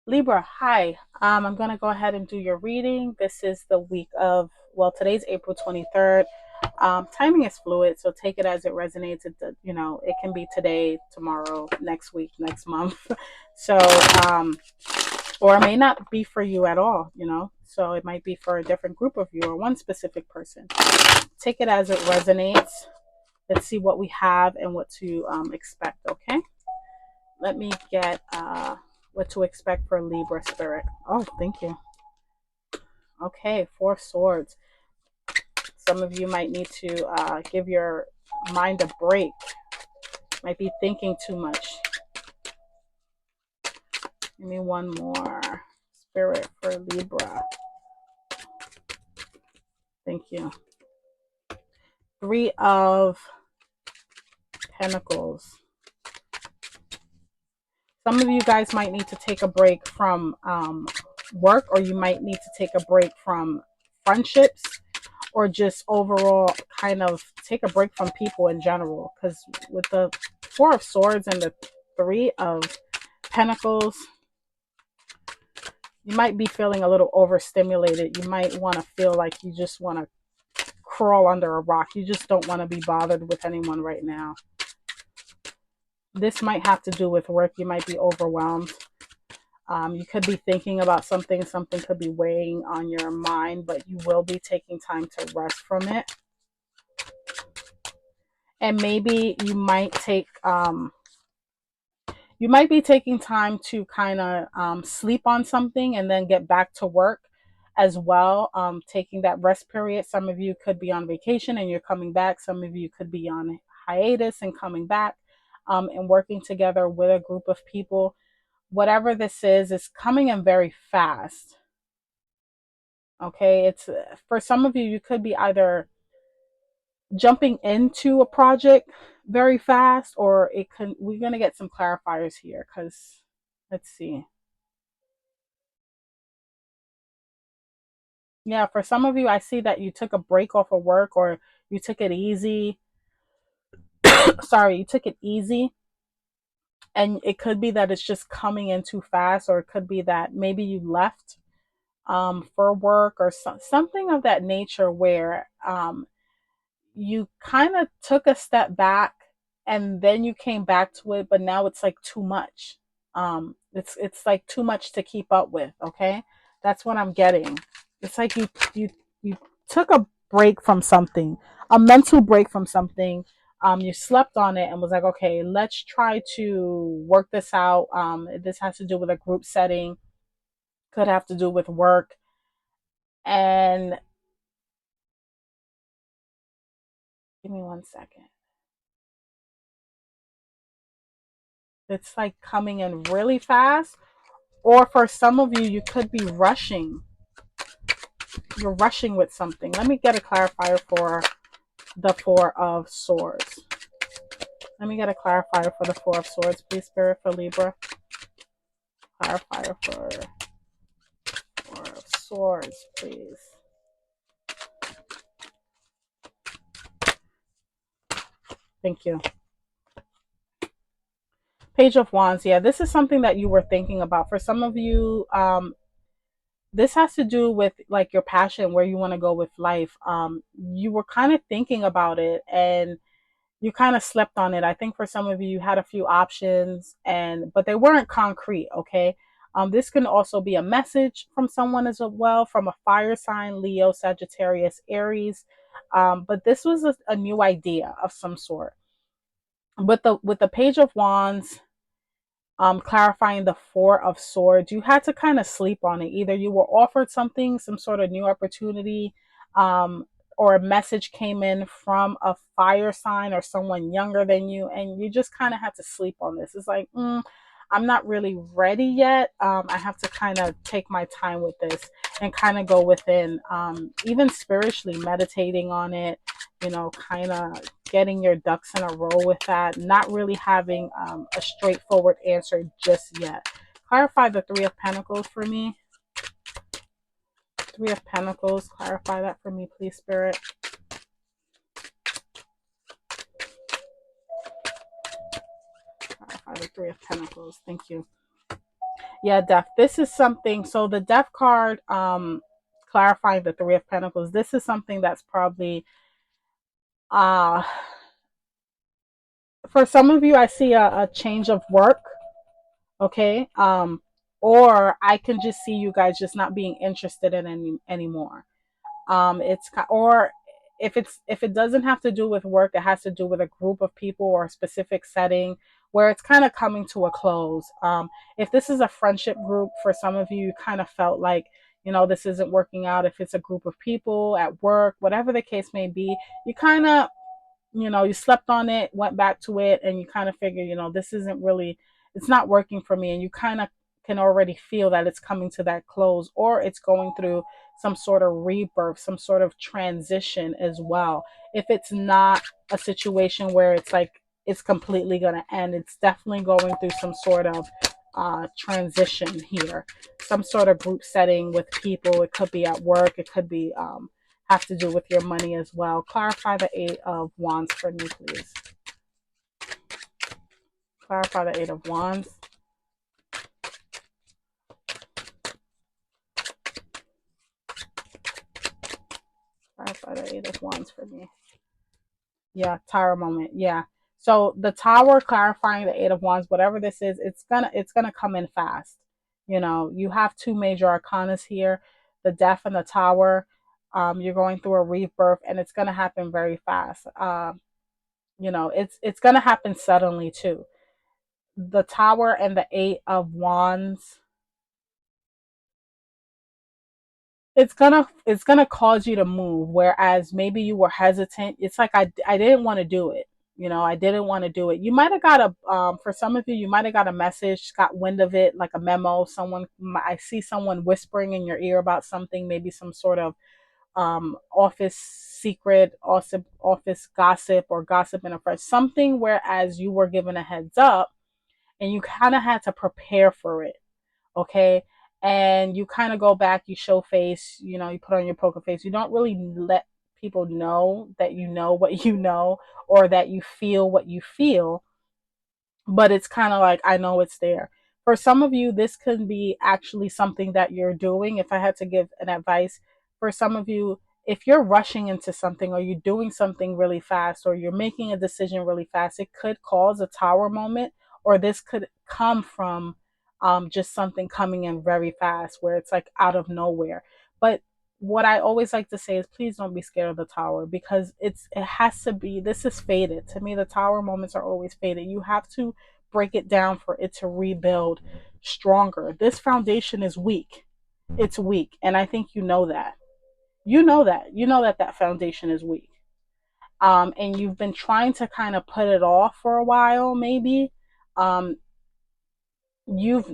Libra, hi. I'm going to go ahead and do your reading. This is the week of, well, today's April 23rd. Timing is fluid, so take it as it resonates. It can be today, tomorrow, next week, next month. So, um, or it may not be for you at all. So it might be for a different group of you or one specific person. Take it as it resonates. Let's see what we have and what to expect, okay? Let me get what to expect for Libra spirit. Oh, thank you. Okay, Four Swords. Some of you might need to give your mind a break. Might be thinking too much. Give me one more. Spirit for Libra. Thank you. Three of Pentacles. Some of you guys might need to take a break from work, or you might need to take a break from friendships, or just overall kind of take a break from people in general. Because with the Four of Swords and the Three of Pentacles, you might be feeling a little overstimulated. You might want to feel like you just want to crawl under a rock. You just don't want to be bothered with anyone right now. This might have to do with work. You might be overwhelmed. You could be thinking about something. Something could be weighing on your mind, but you will be taking time to rest from it. And maybe you might be taking time to kind of sleep on something and then get back to work as well. Taking that rest period. Some of you could be on vacation and you're coming back. Some of you could be on hiatus and coming back, and working together with a group of people. Whatever this is coming in very fast. Okay, it's for some of you, you could be either jumping into a project very fast, or we're going to get some clarifiers here, because let's see. Yeah, for some of you, I see that you took a break off of work, or you took it easy. Sorry, you took it easy. And it could be that it's just coming in too fast, or it could be that maybe you left for work, or something of that nature, where you kind of took a step back and then you came back to it, but now it's like too much. It's like too much to keep up with. Okay, that's what I'm getting. It's like you took a break from something, a mental break from something. You slept on it and was like, okay, let's try to work this out. This has to do with a group setting, could have to do with work, and give me one second. It's like coming in really fast. Or for some of you, you could be rushing. You're rushing with something. Let me get a clarifier for the Four of Swords. Let me get a clarifier for the Four of Swords, please, Spirit, for Libra. Clarifier for Four of Swords, please. Thank you. Page of Wands. Yeah, this is something that you were thinking about. For some of you, this has to do with like your passion, where you want to go with life. You were kind of thinking about it, and you kind of slept on it. I think for some of you, you had a few options, but they weren't concrete. Okay. This can also be a message from someone as well, from a fire sign: Leo, Sagittarius, Aries. But this was a new idea of some sort. With the Page of Wands, clarifying the Four of Swords, you had to kind of sleep on it. Either you were offered something, some sort of new opportunity, um, or a message came in from a fire sign or someone younger than you, and you just kind of had to sleep on this. It's like, I'm not really ready yet. I have to kind of take my time with this and kind of go within, even spiritually meditating on it, kind of getting your ducks in a row with that, not really having a straightforward answer just yet. Clarify the Three of Pentacles for me. Three of Pentacles, clarify that for me, please, Spirit. Clarify the Three of Pentacles. Thank you. Yeah, death. This is something. So the death card, clarifying the Three of Pentacles. This is something that's probably, uh, for some of you, I see a change of work. Okay. Or I can just see you guys just not being interested in anymore. Or if it doesn't have to do with work, it has to do with a group of people or a specific setting where it's kind of coming to a close. If this is a friendship group, for some of you, you kind of felt like, this isn't working out. If it's a group of people at work, whatever the case may be, you kind of, you slept on it, went back to it, and you kind of figure, this isn't really, it's not working for me. And you kind of can already feel that it's coming to that close, or it's going through some sort of rebirth, some sort of transition as well. If it's not a situation where it's like it's completely going to end, it's definitely going through some sort of transition here, some sort of group setting with people. It could be at work, it could be have to do with your money as well. Clarify the Eight of Wands for me, please. Clarify the Eight of Wands. Clarify the Eight of Wands for me. Yeah, Tower moment. Yeah. So the Tower, clarifying the Eight of Wands, whatever this is, it's gonna come in fast. You have two major arcanas here, the Death and the Tower. You're going through a rebirth, and it's gonna happen very fast. It's gonna happen suddenly too. The Tower and the Eight of Wands, it's gonna cause you to move, whereas maybe you were hesitant. It's like I didn't want to do it. I didn't want to do it. You might have got a for some of you, you might have got a message, got wind of it, like a memo. I see someone whispering in your ear about something, maybe some sort of office secret, office gossip, or gossip in a friend, something, whereas you were given a heads up and you kind of had to prepare for it. Okay. And you kind of go back, you show face, you put on your poker face. You don't really let people know that you know what you know, or that you feel what you feel, but it's kind of like, I know it's there. For some of you, this could be actually something that you're doing. If I had to give an advice for some of you, if you're rushing into something, or you're doing something really fast, or you're making a decision really fast, it could cause a Tower moment, or this could come from just something coming in very fast where it's like out of nowhere. But what I always like to say is, please don't be scared of the Tower, because it has to be, this is fated. To me, the Tower moments are always fated. You have to break it down for it to rebuild stronger. This foundation is weak. It's weak. And I think you know that. You know that foundation is weak. And you've been trying to kind of put it off for a while, maybe. Um, you've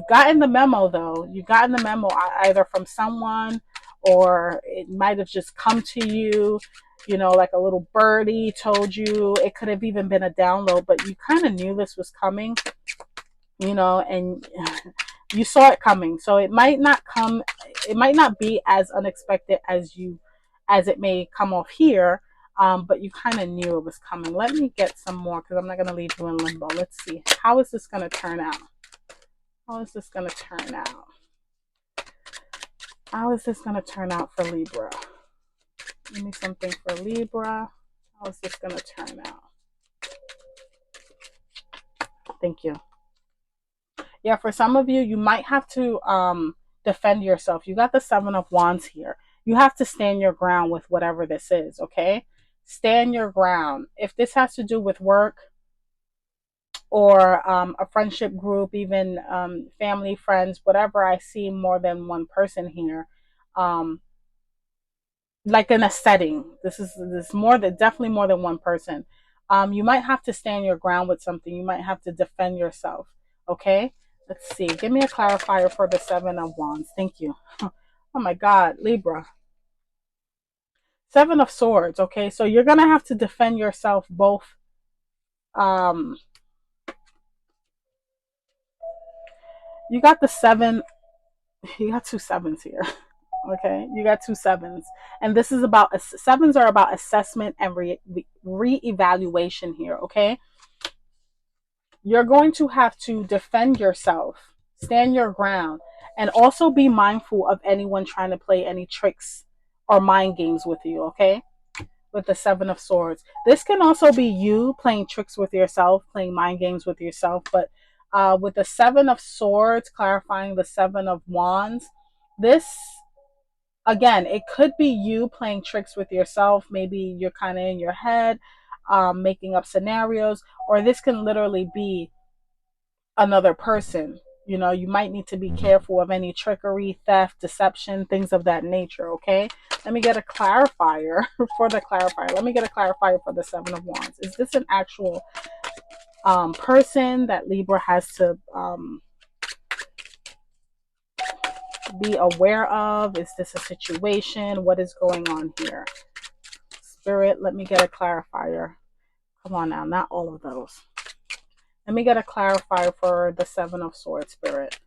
gotten the memo, though. You've gotten the memo either from someone, or it might have just come to you, like a little birdie told you. It could have even been a download, but you kind of knew this was coming, and you saw it coming. So it might not be as unexpected as it may come off here. But you kind of knew it was coming. Let me get some more, because I'm not going to leave you in limbo. Let's see. How is this going to turn out? How is this going to turn out? How is this going to turn out for Libra? Give me something for Libra. How is this going to turn out? Thank you. Yeah, for some of you, you might have to defend yourself. You got the Seven of Wands here. You have to stand your ground with whatever this is, okay? Stand your ground. If this has to do with work, or a friendship group, even family, friends, whatever, I see more than one person here. Like in a setting, this more than definitely more than one person. You might have to stand your ground with something. You might have to defend yourself. Okay, let's see. Give me a clarifier for the Seven of Wands. Thank you. Oh my God, Libra. Seven of Swords. Okay, so you're gonna have to defend yourself both. Um, you got the seven. You got two sevens here. Okay, you got two sevens, and this is about sevens are about assessment and re-evaluation here. Okay, you're going to have to defend yourself. Stand your ground. And also be mindful of anyone trying to play any tricks or mind games with you, okay? With the Seven of Swords. This can also be you playing tricks with yourself, playing mind games with yourself. But with the Seven of Swords, clarifying the Seven of Wands, this, again, it could be you playing tricks with yourself. Maybe you're kind of in your head, making up scenarios, or this can literally be another person. You know, you might need to be careful of any trickery, theft, deception, things of that nature, okay? Let me get a clarifier for the clarifier. Let me get a clarifier for the Seven of Wands. Is this an actual person that Libra has to be aware of? Is this a situation? What is going on here? Spirit, let me get a clarifier. Come on now, not all of those. Let me get a clarifier for the Seven of Swords, Spirit.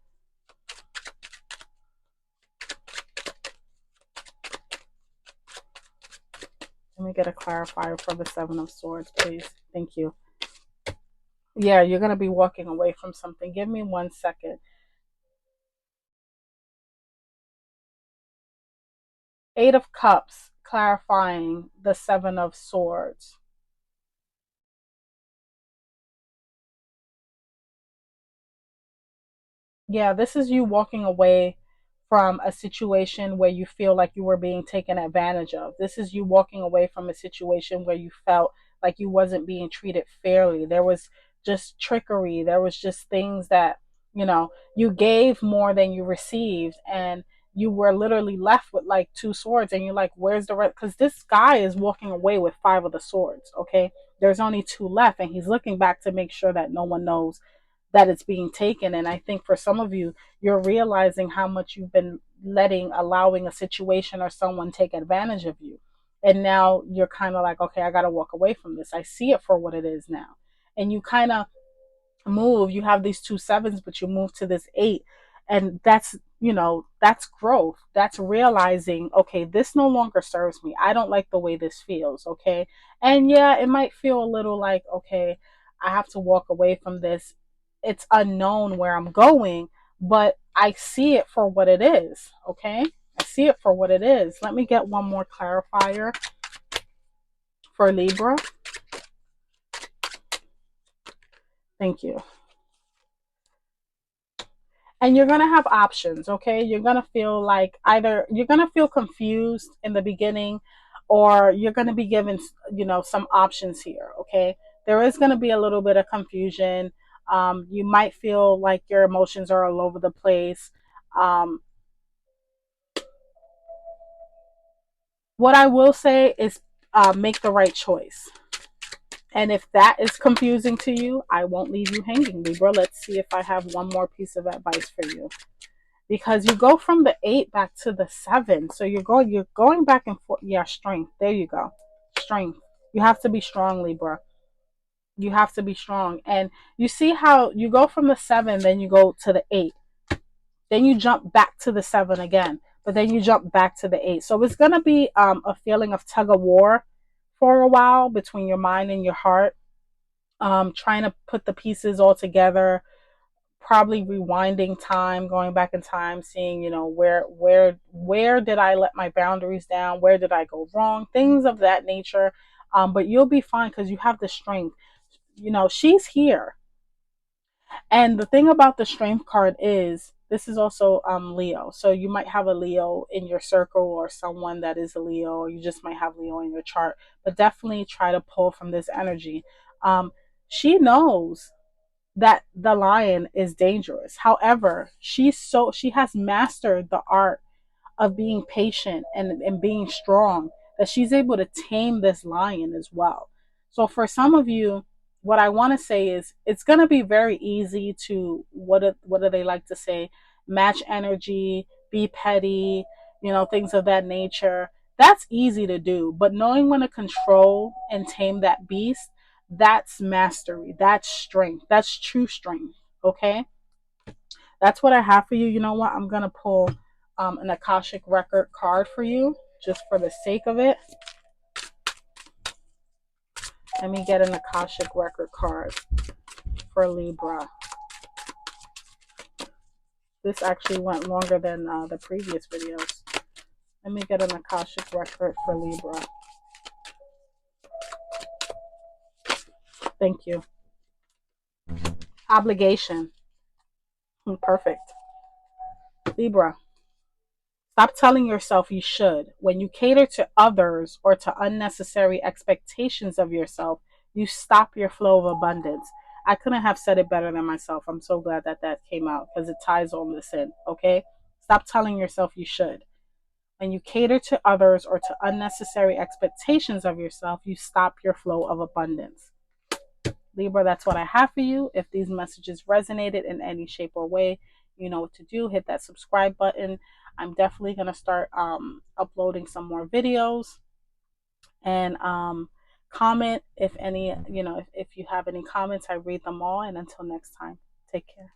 Let me get a clarifier for the Seven of Swords, please. Thank you. Yeah, you're going to be walking away from something. Give me 1 second. Eight of Cups, clarifying the Seven of Swords. Yeah, this is you walking away from a situation where you feel like you were being taken advantage of. This is you walking away from a situation where you felt like you wasn't being treated fairly. There was just trickery. There was just things that, you gave more than you received, and you were literally left with like two swords, and you're like, where's the rest? Because this guy is walking away with five of the swords, okay? There's only two left, and he's looking back to make sure that no one knows that it's being taken. And I think for some of you, you're realizing how much you've been allowing a situation or someone take advantage of you. And now you're kind of like, okay, I got to walk away from this. I see it for what it is now. And you kind of move. You have these two sevens, but you move to this eight. And that's growth. That's realizing, okay, this no longer serves me. I don't like the way this feels. Okay. And yeah, it might feel a little like, okay, I have to walk away from this. It's unknown where I'm going, but I see it for what it is. Okay. I see it for what it is. Let me get one more clarifier for Libra. Thank you. And you're going to have options, okay? You're going to feel like either you're going to feel confused in the beginning, or you're going to be given, some options here, okay? There is going to be a little bit of confusion. You might feel like your emotions are all over the place. Um, what I will say is make the right choice. And if that is confusing to you, I won't leave you hanging, Libra. Let's see if I have one more piece of advice for you. Because you go from the eight back to the seven. So you're going back and forth. Yeah, strength. There you go. Strength. You have to be strong, Libra. You have to be strong. And you see how you go from the seven, then you go to the eight. Then you jump back to the seven again. But then you jump back to the eight. So it's gonna be a feeling of tug of war for a while between your mind and your heart. Trying to put the pieces all together, probably rewinding time, going back in time, seeing, where did I let my boundaries down? Where did I go wrong? Things of that nature. But you'll be fine because you have the strength. She's here. And the thing about the strength card is this is also Leo. So you might have a Leo in your circle, or someone that is a Leo, or you just might have Leo in your chart. But definitely try to pull from this energy. She knows that the lion is dangerous. However, she has mastered the art of being patient and being strong, that she's able to tame this lion as well. So for some of you, what I want to say is it's going to be very easy to what do they like to say? Match energy, be petty, things of that nature. That's easy to do, but knowing when to control and tame that beast, that's mastery. That's strength. That's true strength. Okay? That's what I have for you. You know what? I'm going to pull an Akashic record card for you just for the sake of it. Let me get an Akashic record card for Libra. This actually went longer than the previous videos. Let me get an Akashic record for Libra. Thank you. Obligation. Perfect. Libra. Stop telling yourself you should. When you cater to others or to unnecessary expectations of yourself, you stop your flow of abundance. I couldn't have said it better than myself. I'm so glad that that came out because it ties all this in. Okay? Stop telling yourself you should. When you cater to others or to unnecessary expectations of yourself, you stop your flow of abundance. Libra, that's what I have for you. If these messages resonated in any shape or way, you know what to do. Hit that subscribe button. I'm definitely going to start uploading some more videos, and comment if any, if you have any comments. I read them all. And until next time, take care.